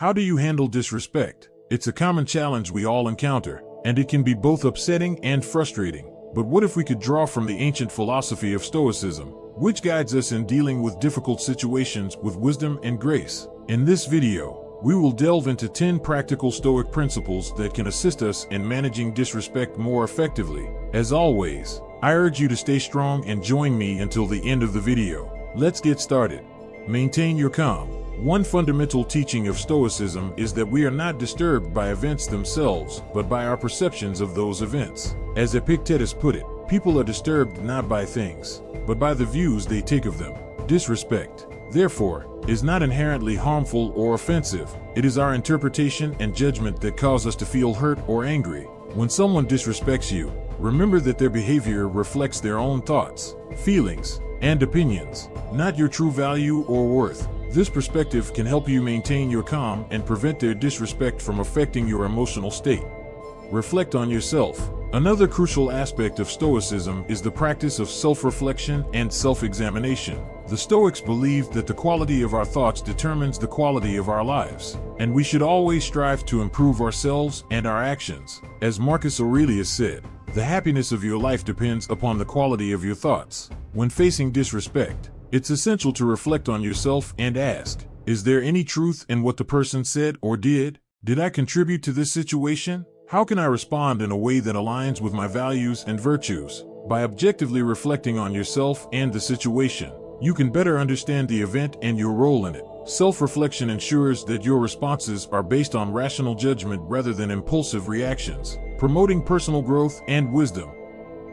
How do you handle disrespect? It's a common challenge we all encounter, and it can be both upsetting and frustrating. But what if we could draw from the ancient philosophy of Stoicism, which guides us in dealing with difficult situations with wisdom and grace? In this video, we will delve into 10 practical Stoic principles that can assist us in managing disrespect more effectively. As always, I urge you to stay strong and join me until the end of the video. Let's get started. Maintain your calm. One fundamental teaching of Stoicism is that we are not disturbed by events themselves, but by our perceptions of those events. As Epictetus put it, people are disturbed not by things, but by the views they take of them. Disrespect, therefore, is not inherently harmful or offensive. It is our interpretation and judgment that cause us to feel hurt or angry. When someone disrespects you, remember that their behavior reflects their own thoughts, feelings, and opinions, not your true value or worth. This perspective can help you maintain your calm and prevent their disrespect from affecting your emotional state. Reflect on yourself. Another crucial aspect of Stoicism is the practice of self-reflection and self-examination. The Stoics believe that the quality of our thoughts determines the quality of our lives, and we should always strive to improve ourselves and our actions. As Marcus Aurelius said, the happiness of your life depends upon the quality of your thoughts. When facing disrespect, it's essential to reflect on yourself and ask, is there any truth in what the person said or did? Did I contribute to this situation? How can I respond in a way that aligns with my values and virtues? By objectively reflecting on yourself and the situation, you can better understand the event and your role in it. Self-reflection ensures that your responses are based on rational judgment rather than impulsive reactions, promoting personal growth and wisdom.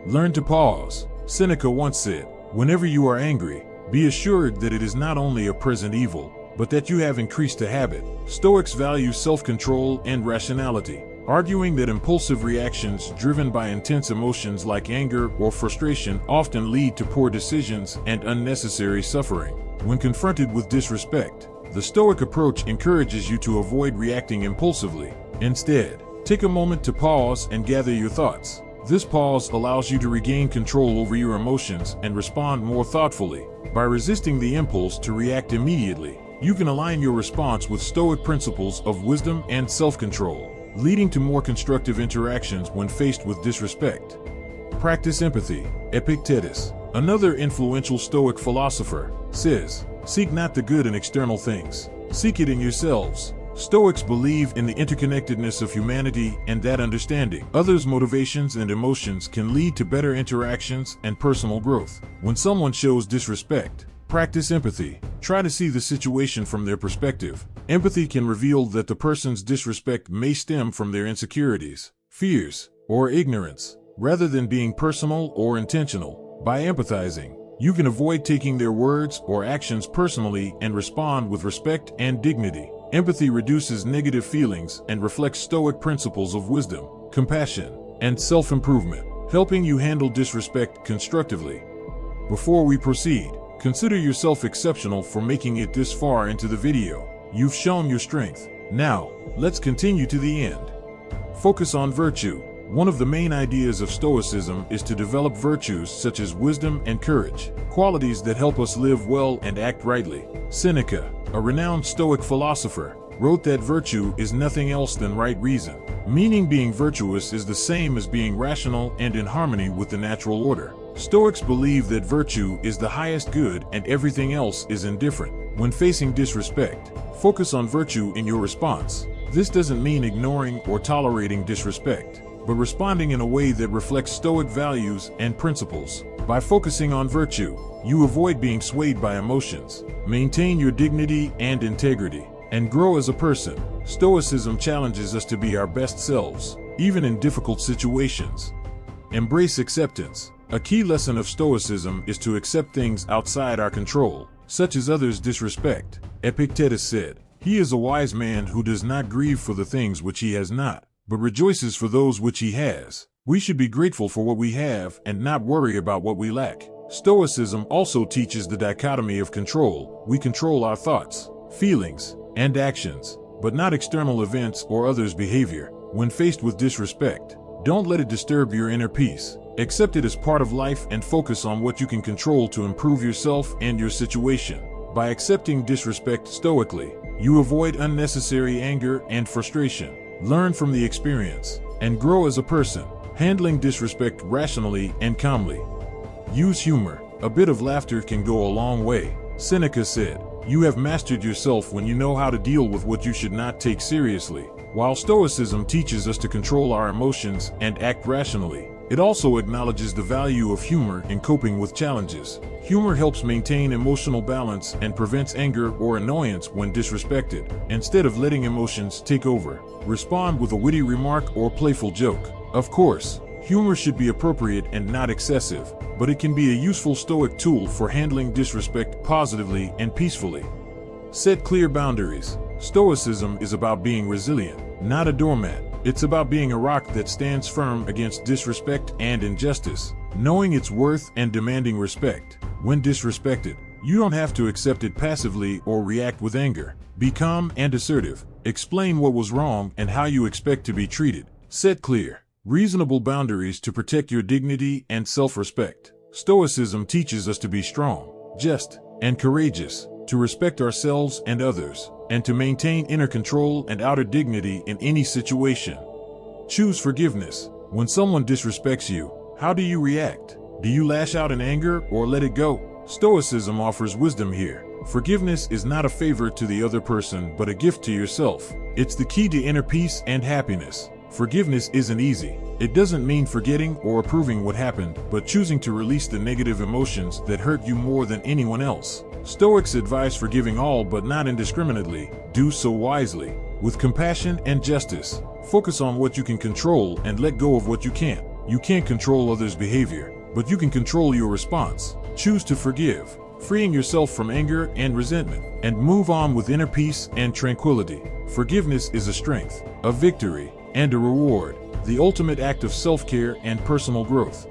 Learn to pause. Seneca once said, "Whenever you are angry, be assured that it is not only a present evil, but that you have increased a habit." Stoics value self-control and rationality, arguing that impulsive reactions driven by intense emotions like anger or frustration often lead to poor decisions and unnecessary suffering. When confronted with disrespect, the Stoic approach encourages you to avoid reacting impulsively. Instead, take a moment to pause and gather your thoughts. This pause allows you to regain control over your emotions and respond more thoughtfully. By resisting the impulse to react immediately, you can align your response with Stoic principles of wisdom and self-control, leading to more constructive interactions when faced with disrespect. Practice empathy. Epictetus, another influential Stoic philosopher, says, "Seek not the good in external things, seek it in yourselves." Stoics believe in the interconnectedness of humanity and that understanding others' motivations and emotions can lead to better interactions and personal growth. When someone shows disrespect, practice empathy. Try to see the situation from their perspective. Empathy can reveal that the person's disrespect may stem from their insecurities, fears, or ignorance, rather than being personal or intentional. By empathizing, you can avoid taking their words or actions personally and respond with respect and dignity. Empathy reduces negative feelings and reflects Stoic principles of wisdom, compassion, and self-improvement, helping you handle disrespect constructively. Before we proceed, consider yourself exceptional for making it this far into the video. You've shown your strength. Now, let's continue to the end. Focus on virtue. One of the main ideas of Stoicism is to develop virtues such as wisdom and courage, qualities that help us live well and act rightly. Seneca, a renowned Stoic philosopher, wrote that virtue is nothing else than right reason, meaning being virtuous is the same as being rational and in harmony with the natural order. Stoics believe that virtue is the highest good and everything else is indifferent. When facing disrespect, focus on virtue in your response. This doesn't mean ignoring or tolerating disrespect, but responding in a way that reflects Stoic values and principles. By focusing on virtue, you avoid being swayed by emotions, maintain your dignity and integrity, and grow as a person. Stoicism challenges us to be our best selves, even in difficult situations. Embrace acceptance. A key lesson of Stoicism is to accept things outside our control, such as others' disrespect. Epictetus said, "He is a wise man who does not grieve for the things which he has not, but rejoices for those which he has." We should be grateful for what we have and not worry about what we lack. Stoicism also teaches the dichotomy of control. We control our thoughts, feelings, and actions, but not external events or others' behavior. When faced with disrespect, don't let it disturb your inner peace. Accept it as part of life and focus on what you can control to improve yourself and your situation. By accepting disrespect stoically, you avoid unnecessary anger and frustration, learn from the experience, and grow as a person, handling disrespect rationally and calmly. Use humor. A bit of laughter can go a long way. Seneca said, "You have mastered yourself when you know how to deal with what you should not take seriously." While Stoicism teaches us to control our emotions and act rationally, it also acknowledges the value of humor in coping with challenges. Humor helps maintain emotional balance and prevents anger or annoyance when disrespected. Instead of letting emotions take over, respond with a witty remark or playful joke. Of course, humor should be appropriate and not excessive, but it can be a useful Stoic tool for handling disrespect positively and peacefully. Set clear boundaries. Stoicism is about being resilient, not a doormat. It's about being a rock that stands firm against disrespect and injustice, knowing its worth and demanding respect. When disrespected, you don't have to accept it passively or react with anger. Be calm and assertive. Explain what was wrong and how you expect to be treated. Set clear, reasonable boundaries to protect your dignity and self-respect. Stoicism teaches us to be strong, just, and courageous, to respect ourselves and others, and to maintain inner control and outer dignity in any situation. Choose forgiveness. When someone disrespects you, how do you react? Do you lash out in anger or let it go? Stoicism offers wisdom here. Forgiveness is not a favor to the other person but a gift to yourself. It's the key to inner peace and happiness. Forgiveness isn't easy. It doesn't mean forgetting or approving what happened, but choosing to release the negative emotions that hurt you more than anyone else. Stoics advise forgiving all but not indiscriminately. Do so wisely, with compassion and justice. Focus on what you can control and let go of what you can't. You can't control others' behavior, but you can control your response. Choose to forgive, freeing yourself from anger and resentment, and move on with inner peace and tranquility. Forgiveness is a strength, a victory, and a reward, the ultimate act of self-care and personal growth.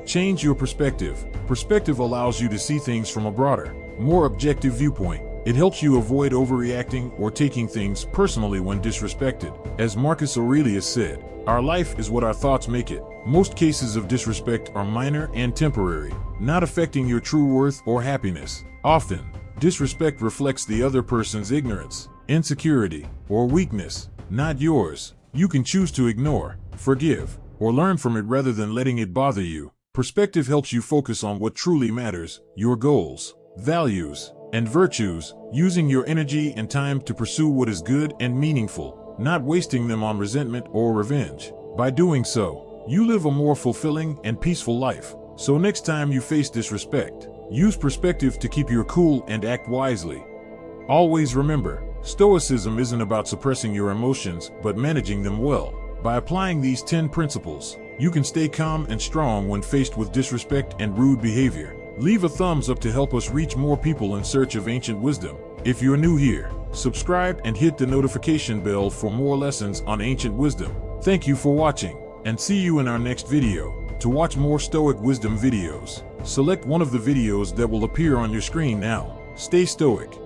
Change your perspective. Perspective allows you to see things from a broader, more objective viewpoint. It helps you avoid overreacting or taking things personally when disrespected. As Marcus Aurelius said, "Our life is what our thoughts make it." Most cases of disrespect are minor and temporary, not affecting your true worth or happiness. Often, disrespect reflects the other person's ignorance, insecurity, or weakness, not yours. You can choose to ignore, forgive, or learn from it rather than letting it bother you. Perspective helps you focus on what truly matters, your goals, values, and virtues, using your energy and time to pursue what is good and meaningful, not wasting them on resentment or revenge. By doing so, you live a more fulfilling and peaceful life. So next time you face disrespect, use perspective to keep your cool and act wisely. Always remember, Stoicism isn't about suppressing your emotions, but managing them well. By applying these 10 principles, you can stay calm and strong when faced with disrespect and rude behavior. Leave a thumbs up to help us reach more people in search of ancient wisdom. If you're new here, subscribe and hit the notification bell for more lessons on ancient wisdom. Thank you for watching, and see you in our next video. To watch more Stoic wisdom videos, select one of the videos that will appear on your screen now. Stay stoic.